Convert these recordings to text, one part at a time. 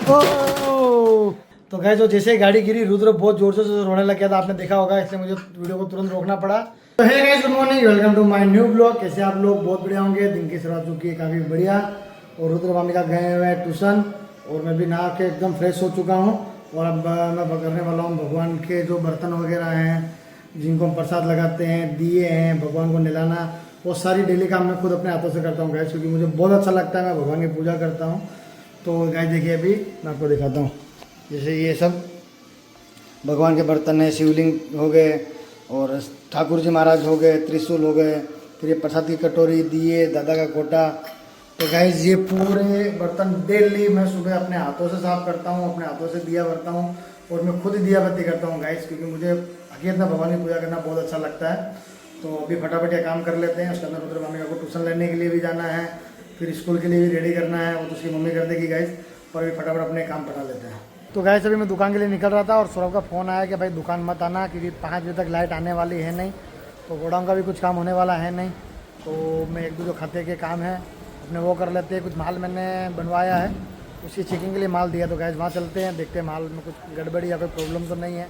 ओ तो गाइस जो जैसे ही गाड़ी गिरी रुद्र बहुत जोर से रोने लग गया था, आपने देखा होगा, इसलिए मुझे वीडियो को तुरंत रोकना पड़ा। तो hey guys, good morning, welcome to my new blog. कैसे आप लोग? बहुत बढ़िया होंगे। दिन की शुरुआत चुकी है काफ़ी बढ़िया। और रुद्र मामी का गए हुए हैं ट्यूशन, और मैं भी नहा के एकदम फ्रेश हो चुका हूँ। और अब मैं करने वाला हूँ भगवान के जो बर्तन वगैरह हैं, जिनको हम प्रसाद लगाते हैं, दिए हैं, भगवान को नहलाना, वो सारी डेली काम मैं खुद अपने हाथों से करता हूँ गाइस, क्योंकि मुझे बहुत अच्छा लगता है। मैं भगवान की पूजा करता हूँ। तो गाइस देखिए, अभी मैं आपको दिखाता हूँ। जैसे ये सब भगवान के बर्तन है, शिवलिंग हो गए, और ठाकुर जी महाराज हो गए, त्रिशूल हो गए, फिर ये प्रसाद की कटोरी, दिए, दादा का कोटा। तो गाइस ये पूरे बर्तन डेली मैं सुबह अपने हाथों से साफ करता हूँ, अपने हाथों से दिया भरता हूँ, और मैं खुद ही दिया बत्ती करता हूँ गाइस, क्योंकि मुझे हकीकत में भगवान की पूजा करना बहुत अच्छा लगता है। तो अभी फटाफट ये काम कर लेते हैं। उसके अंदर रुद्र मामी को ट्यूशन लेने के लिए भी जाना है, फिर स्कूल के लिए भी रेडी करना है, वो तो उसकी मम्मी कर देगी गाइस। पर अभी फटाफट अपने काम पटा लेते हैं। तो गाइस अभी मैं दुकान के लिए निकल रहा था, और सौरभ का फ़ोन आया कि भाई दुकान मत आना, क्योंकि 5 बजे तक लाइट आने वाली है नहीं, तो गोडाउन का भी कुछ काम होने वाला है नहीं। तो मैं एक दो जो खाते के काम है अपने वो कर लेते हैं। कुछ माल मैंने बनवाया है, उसकी चेकिंग के लिए माल दिया। तो गाइस वहाँ चलते हैं, देखते हैं माल में कुछ गड़बड़ी या कोई प्रॉब्लम तो नहीं है।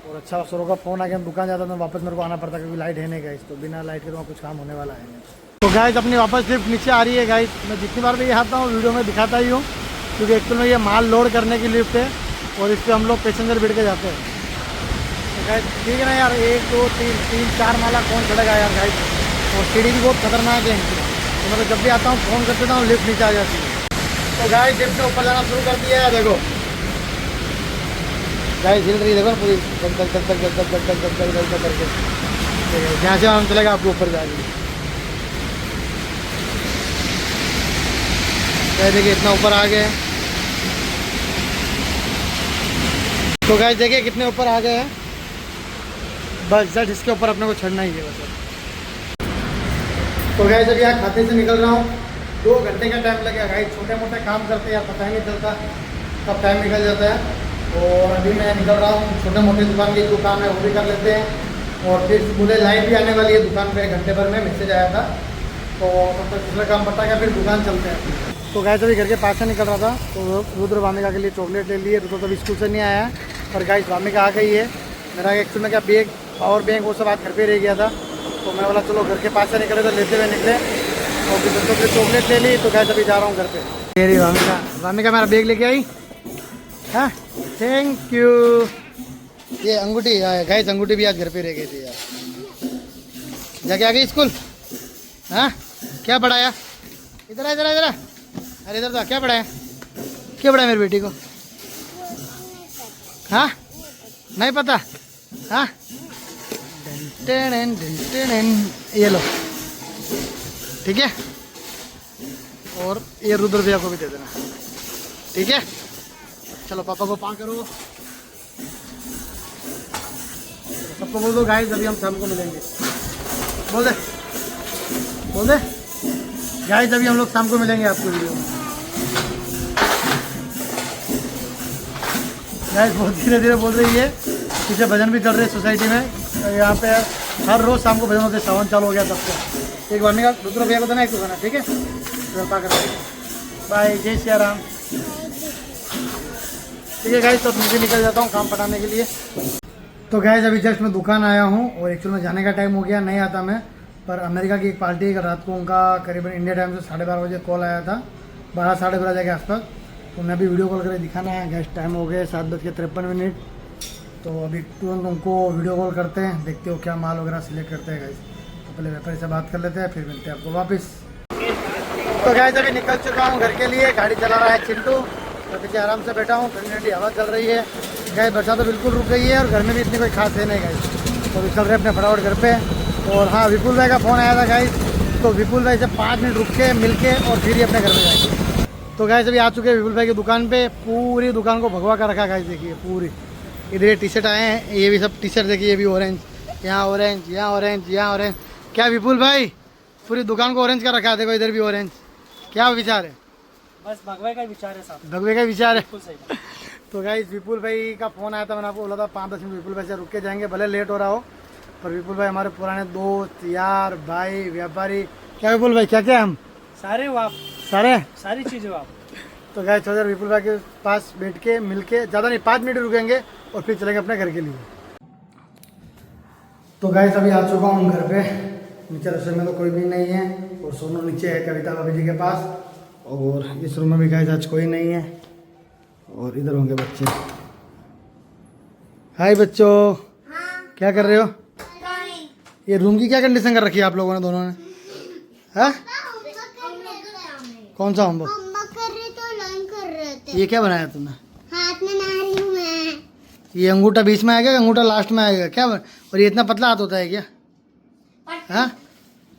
और अच्छा, सौरभ का फ़ोन आ गया, दुकान जाता तो वापस मेरे को आना पड़ता, क्योंकि लाइट है नहीं गाइस। तो बिना लाइट के तो वहाँ कुछ काम होने वाला है नहीं। तो गाइस अपनी वापस लिफ्ट नीचे आ रही है गाइस। मैं जितनी बार भी आता हूँ वीडियो में दिखाता ही हूँ, क्योंकि एक्चुअल में ये माल लोड करने की लिफ्ट है, और इस पर हम लोग पैसेंजर बैठ के जाते हैं। तो गाइस ठीक है ना यार, 1 2 3 4 माला कौन चढ़ेगा यार गाइस। और सीढ़ी भी बहुत खतरनाक है इनकी। तो मतलब जब भी आता हूँ फ़ोन कर देता हूँ, लिफ्ट नीचे आ जाती है। तो गाइस लिफ्ट से ऊपर जाना शुरू कर दिया है, देखो गाइस हिल रही है, देखो पूरी करके। जहाँ से हम चलेगा आपको ऊपर जाएगी। देखिए इतना ऊपर आ गए। तो गाइस देखिए कितने ऊपर आ गए हैं। बस जस्ट इसके ऊपर अपने को चढ़ना ही है बस। तो गाइस अभी यहाँ खाते से निकल रहा हूँ, 2 घंटे का टाइम लगेगा गाइस। छोटे मोटे काम करते हैं यार, पता ही नहीं चलता कब टाइम निकल जाता है। और अभी मैं निकल रहा हूँ, छोटे मोटे दुकान के जो काम है वो भी कर लेते हैं। और फिर मुझे लाइट भी आने वाली है दुकान पे, 1 घंटे भर में मैसेज आया था। तो तब तक दूसरा काम पता गया, फिर दुकान चलते हैं। तो गाइस अभी घर के पास से निकल रहा था, तो रुद्र वामिका के लिए चॉकलेट ले लिए। रुद्र तो अभी स्कूल से नहीं आया है, पर गाइस वामिका आ गई है। मेरा एक्चुअल में क्या बैग, पावर बैंक, वो सब आज घर पे रह गया था। तो मैं बोला चलो घर के पास से निकले, तो लेते हुए निकले, और फिर बच्चों के चॉकलेट ले ली। तो गाइस अभी जा रहा हूँ घर पे। मेरी वामिका मेरा बैग लेके आई। हाँ थैंक यू। ये अंगूठी गाइस, अंगूठी भी आज घर पे रह गई थी यार। जाके आ गई स्कूल। हाँ क्या पढ़ाया? इधर इधर इधर, अरे इधर था। क्या पढ़ाया? क्या पढ़ाया मेरी बेटी को? हाँ नहीं पता। हाँ ये लो, ठीक है। और ये रुद्र भैया को भी दे देना, ठीक है। चलो पापा को पाँ करो, सबको बोल दो गाइस अभी हम शाम को मिलेंगे। बोल दे गाइस, अभी हम लोग शाम को मिलेंगे आपको वीडियो में। गाइस बहुत धीरे धीरे बोल रही है, पीछे भजन भी चल रहे हैं सोसाइटी में। यहाँ पे हर रोज़ शाम को भजन होते हैं, सावन चालू हो गया तब से। एक बार निकाल, दूसरा भैया को देना, एक को देना, ठीक है। कृपा कर बाय, जय सिया राम। ठीक है गाइस, तो मैं भी निकल जाता हूँ काम पटाने के लिए। तो गाइस अभी जस्ट मैं दुकान आया हूँ, और एक्चुअली में जाने का टाइम हो गया, नहीं आता मैं। पर अमेरिका की एक पार्टी है, रात को उनका करीबन इंडिया टाइम से 12:30 बजे कॉल आया था, 12 साढ़े 12 के आसपास। तो मैं अभी वीडियो कॉल करके दिखाना है। गैस टाइम हो गए 7:53। तो अभी तुरंत उनको वीडियो कॉल करते हैं, देखते हो क्या माल वगैरह सिलेक्ट करते हैं गाइस। तो पहले व्यापारी से बात कर लेते हैं, फिर मिलते हैं आपको वापस। तो गाइस अभी निकल चुका हूँ घर के लिए। गाड़ी चला रहा है चिंटू, तो पीछे आराम से बैठा हूँ, ठंडी ठंडी हवा चल रही है। गाइस बरसात तो बिल्कुल रुक गई है, और घर में भी इतनी कोई खास है नहीं गाइस। तो अभी चल रहे अपने फटाफट घर पे। और हाँ, विपुल भाई का फ़ोन आया था गाइस, तो विपुल भाई से 5 मिनट रुक के मिल के और फिर ही अपने घर में जाएंगे। तो गाइस अभी आ चुके हैं विपुल भाई की दुकान पे। पूरी दुकान को भगवा कर रखा गाइस, देखिए पूरी। इधर ये टी शर्ट आए हैं, ये भी सब टी शर्ट देखिए, ये भी ऑरेंज, यहाँ ऑरेंज, यहाँ ऑरेंज, यहाँ ऑरेंज। क्या विपुल भाई, पूरी दुकान को ऑरेंज कर रखा है, देखो इधर भी ऑरेंज। क्या विचार है? बस भगवे का विचार है साहब, भगवे का विचार है। बिल्कुल सही। तो गाइस विपुल भाई का फ़ोन आया था, मैंने आपको बोला था 5-10 मिनट विपुल भाई से रुक के जाएंगे, भले लेट हो रहा हो। पर विपुल भाई हमारे पुराने दोस्त, यार, भाई, व्यापारी। क्या विपुल भाई, क्या क्या हम सारे हो आप, सारे सारी चीज़ें हो आप। तो गाइस थोड़ा देर विपुल भाई के पास बैठ के मिल के, ज़्यादा नहीं 5 मिनट रुकेंगे और फिर चलेंगे अपने घर के लिए। तो गाइस अभी आ चुका हूँ घर पे। नीचे रसोई में तो कोई भी नहीं है और सोनू नीचे है कविता भाभी जी के पास, और इस रूम में भी गाइस आज कोई नहीं है, और इधर होंगे बच्चे। हाय बच्चों। हाँ, क्या कर रहे हो? ड्राइंग। ये रूम की क्या कंडीशन कर रखी है आप लोगों ने दोनों ने? हाँ कौन सा होमवर्क? होमवर्क कर रहे तो लर्न कर रहे थे। ये क्या बनाया तुमने? हाथ में नारी हूँ मैं। ये अंगूठा बीच में आएगा, अंगूठा लास्ट में आएगा क्या? और ये इतना पतला हाथ होता है क्या? हाँ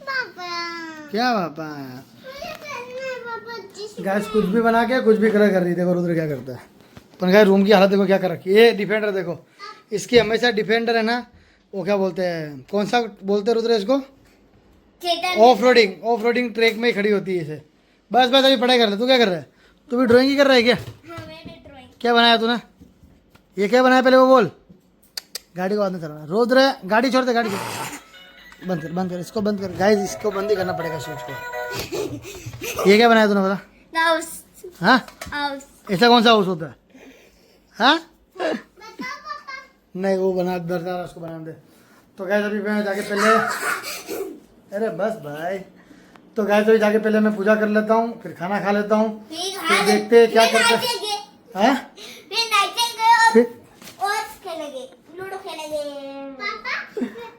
पापा क्या पापा? मुझे करना है पापा जिस गैस कुछ भी बना के कुछ भी कर रही। देखो रुद्र क्या करता है। पर गैस रूम की हालत देखो क्या कर रखी है। ये डिफेंडर देखो, इसकी हमेशा डिफेंडर है ना, वो क्या बोलते हैं, कौन सा बोलते हैं रुद्र इसको? ऑफ रोडिंग ट्रैक में ही खड़ी होती है इसे। बस बस अभी पढ़ाई कर ले। तू क्या कर रहा है? तू भी ड्राइंग ही कर रहा है क्या? हाँ मैंने ड्राइंग। क्या बनाया तूने? ये क्या बनाया पहले वो बोल। गाड़ी को बाद में चलाना। रुद्र गाड़ी छोड़ दे, गाड़ी छोड़। बंद कर इसको, बंद कर गाइस, इसको बंद ही करना पड़ेगा स्विच को। ये क्या बनाया तूने बता? हाउस हाँ हाउस। ऐसा कौन सा हाउस होता है? हाँ बताओ पापा। नहीं वो बना दरदार, उसको बना दे। तो गैस अभी मैं जाके पहले, अरे बस भाई। तो गैस अभी जाके पहले मैं पूजा कर लेता हूँ, फिर खाना खा लेता हूँ, फिर देखते हैं क्या करते हैं। हाँ फिर नाचेंगे और फिर खेलेंगे, लूडो खेलेंगे। पापा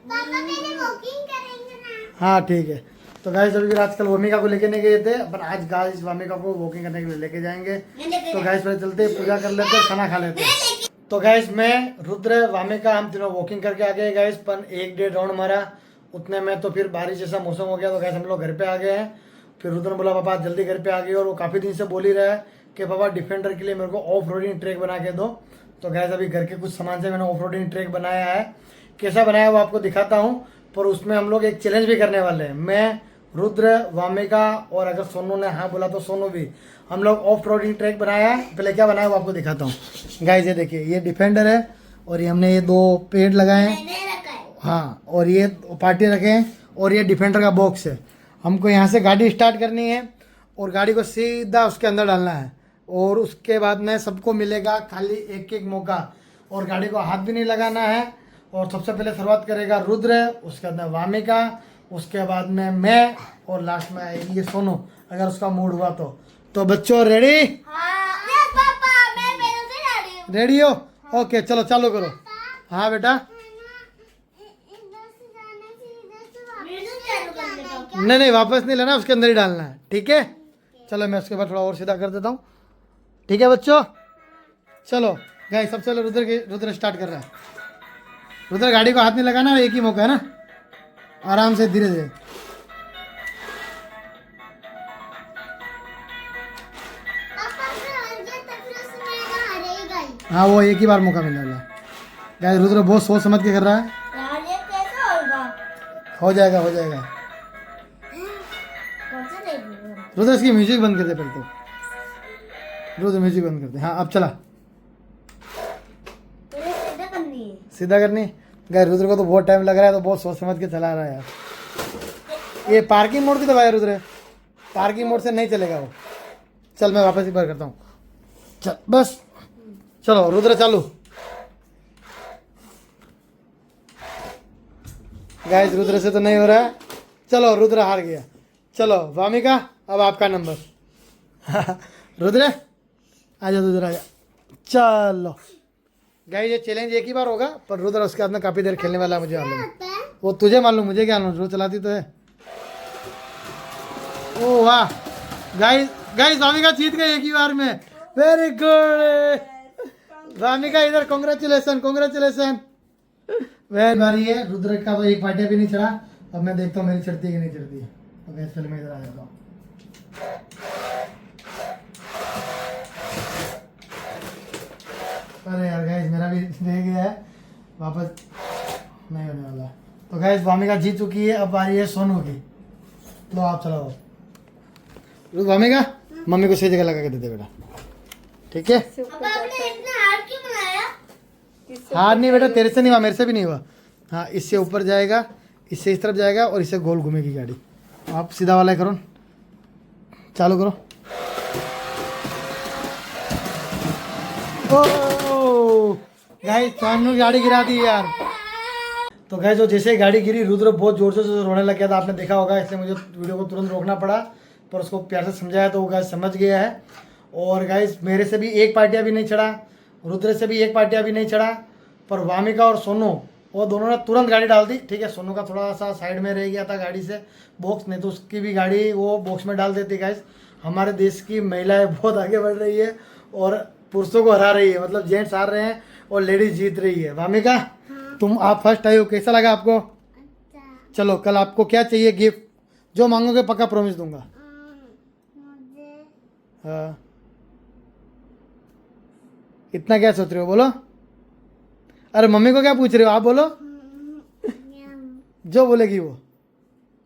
पहले वॉकिंग करेंगे ना। हाँ ठीक है। तो गाइस अभी फिर आजकल वमिका को लेके नहीं गए थे, पर आज गाइस वमिका को वॉकिंग करने के लिए लेके जाएंगे। तो गाइस पहले चलते पूजा कर लेते हैं, खाना खा लेते हैं। तो गाइस मैं, रुद्र, वामिका हम तीनों वॉकिंग करके आ गए गाइस। पर 1-1.5 राउंड मारा उतने में तो फिर बारिश जैसा मौसम हो गया। तो गाइस हम लोग घर पे आ गए हैं। फिर रुद्र ने बोला पापा आज जल्दी घर पे आ गए, और वो काफ़ी दिन से बोल ही रहा है कि पापा डिफेंडर के लिए मेरे को ऑफ रोडिंग ट्रैक बना के दो। तो गाइस अभी घर के कुछ सामान से मैंने ऑफ रोडिंग ट्रैक बनाया है। कैसा बनाया वो आपको दिखाता हूँ। पर उसमें हम लोग एक चैलेंज भी करने वाले हैं, मैं, रुद्र, वामिका, और अगर सोनू ने हाँ बोला तो सोनू भी। हम लोग ऑफ रोडिंग ट्रैक बनाया है। पहले क्या बनाया वो आपको दिखाता हूँ। गाइस ये देखिए, ये डिफेंडर है, और ये हमने ये 2 पेड़ लगाए हैं। मैंने रखा है। हाँ, और ये पार्टी रखे हैं, और ये डिफेंडर का बॉक्स है। हमको यहाँ से गाड़ी स्टार्ट करनी है और गाड़ी को सीधा उसके अंदर डालना है, और उसके बाद में सबको मिलेगा खाली एक मौका, और गाड़ी को हाथ भी नहीं लगाना है। और सबसे पहले शुरुआत करेगा रुद्र, उसके बाद में वामिका, उसके बाद में मैं, और लास्ट में आएगी ये सोनू, अगर उसका मूड हुआ तो बच्चों रेडी? हाँ यस पापा, मैं पहले से रेडी हूँ। रेडी हो? ओके चलो चालू करो। हाँ बेटा। नहीं वापस नहीं लेना, उसके अंदर ही डालना है, ठीक है? चलो मैं उसके बाद थोड़ा और सीधा कर देता हूँ, ठीक है बच्चों? चलो गाइस सबसे पहले रुद्र स्टार्ट कर रहा है। रुद्र गाड़ी को हाथ नहीं लगाना, एक ही मौका है ना, आराम से धीरे धीरे। हाँ वो एक ही बार मौका मिलने वाला है। गाइस रुद्र बहुत सोच समझ के कर रहा है। यार ये कैसे होगा? हो जाएगा हो जाएगा। कौन सा देखूं? रुद्र इसकी म्यूजिक बंद कर दे पहले तो। रुद्र म्यूजिक बंद कर दे। हाँ अब चला। तेरे सीधा करनी है। सीधा करनी। गाइस रुद्र को तो बहुत टाइम लग रहा है, तो बहुत सोच समझ के चला रहा है यार। ये पार्किंग मोड की दबाया रुद्र, पार्किंग मोड से नहीं चलेगा वो। चल मैं वापस एक बार करता हूँ। चल बस चलो रुद्र चालू। गाइस रुद्र से तो नहीं हो रहा है। चलो रुद्र हार गया। चलो वामिका अब आपका नंबर। रुद्र आजा, रुद्र आजा। चलो गाइस ये चैलेंज एक ही बार होगा, पर रुद्र उसके हाथ में काफ़ी देर खेलने वाला है, मुझे मालूम है। वो तुझे मालूम, मुझे क्या मालूम, रोज चलाती तो है। ओ वाह गाइस, गाइस वामिका जीत गई एक ही बार में। वेरी गुड वामिका, इधर कॉन्ग्रेचुलेसन कॉन्ग्रेचुलेसन। वेरी बारी है। रुद्र का तो एक पार्टी भी नहीं चढ़ा। अब मैं देखता हूँ मेरी चढ़ती है कि नहीं चढ़ती है। अब गैस पहले मैं इधर आ जाता हूँ। अरे यार गाइस मेरा भी रह गया है, वापस नहीं होने वाला। तो गाइस वामिका जीत चुकी है। अब बारी है सोनू की। लो आप चलाओ। वामिका मम्मी को सही जगह लगा के दे दे बेटा, ठीक है? पापा आपने इतना हार्ड क्यों बनाया? हार नहीं बेटा, तेरे से नहीं हुआ, मेरे से भी नहीं हुआ। हाँ इससे ऊपर जाएगा, इससे इस तरफ जाएगा, और इससे गोल घूमेगी गाड़ी। आप सीधा वाला करो, चालू करो। ओ गाइस सोनू गाड़ी गिरा दी यार। तो गाइस जो जैसे ही गाड़ी गिरी रुद्र बहुत जोर से रोने लग गया था, आपने देखा होगा, इसलिए मुझे वीडियो को तुरंत रोकना पड़ा। पर उसको प्यार से समझाया तो वो गाइस समझ गया है। और गाइस मेरे से भी एक पार्टियाँ भी नहीं चढ़ा, रुद्र से भी एक पार्टियाँ भी नहीं चढ़ा, पर वामिका और सोनू वो दोनों ने तुरंत गाड़ी डाल दी। ठीक है, सोनू का थोड़ा सा साइड में रह गया था गाड़ी से बॉक्स, नहीं तो उसकी भी गाड़ी वो बॉक्स में डाल देती। गाइस हमारे देश की महिलाएं बहुत आगे बढ़ रही है और पुरुषों को हरा रही है, मतलब जेंट्स हार रहे हैं और लेडीज जीत रही है। वामिका तुम आप फर्स्ट आई हो, कैसा लगा आपको? चलो कल आपको क्या चाहिए गिफ्ट? जो मांगोगे पक्का प्रॉमिस दूंगा। मुझे हाँ इतना क्या सोच रहे हो, बोलो। अरे मम्मी को क्या पूछ रहे हो, आप बोलो। जो बोलेगी वो।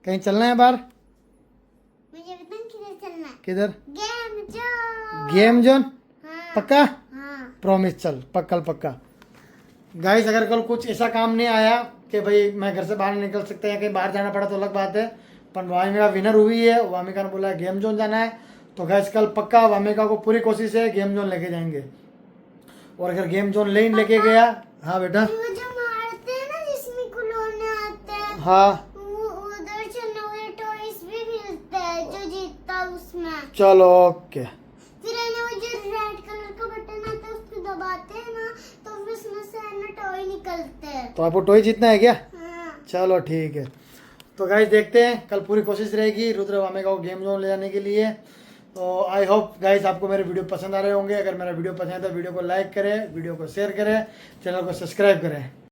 कहीं चलना है बाहर? मुझे पता नहीं किधर चलना है। किधर? गेम जो गेम जोन? हाँ पक्का? हाँ प्रॉमिस चल कल पक्का। गाइस अगर कल कुछ ऐसा काम नहीं आया कि भाई मैं घर से बाहर नहीं निकल सकता या कहीं बाहर जाना पड़ा तो अलग बात है, पर वामिका विनर हुई है। वामिका ने बोला है गेम जोन जाना है, तो गाइस कल पक्का वामिका को पूरी कोशिश है गेम जोन लेके जाएंगे। और अगर गेम जोन लेके गया, हाँ बेटा, वो जो मारते हैं ना जिसमें खिलौने आते हैं, हाँ वो उधर से नए टॉयज भी मिलते हैं जो जीतता है उसमें। चलो ओके। फिर है ना वो जो रेड कलर का बटन आता है उसको दबाते हैं ना तो फिर उसमें से है ना टॉय निकलते हैं। तो आपको टॉय जीतना है क्या? हाँ चलो ठीक है। तो गाइस देखते हैं, कल पूरी कोशिश रहेगी रुद्र वामिका को गेम जोन ले जाने के लिए। तो आई होप गाइस आपको मेरे वीडियो पसंद आ रहे होंगे। अगर मेरा वीडियो पसंद है तो वीडियो को लाइक करें, वीडियो को शेयर करें, चैनल को सब्सक्राइब करें।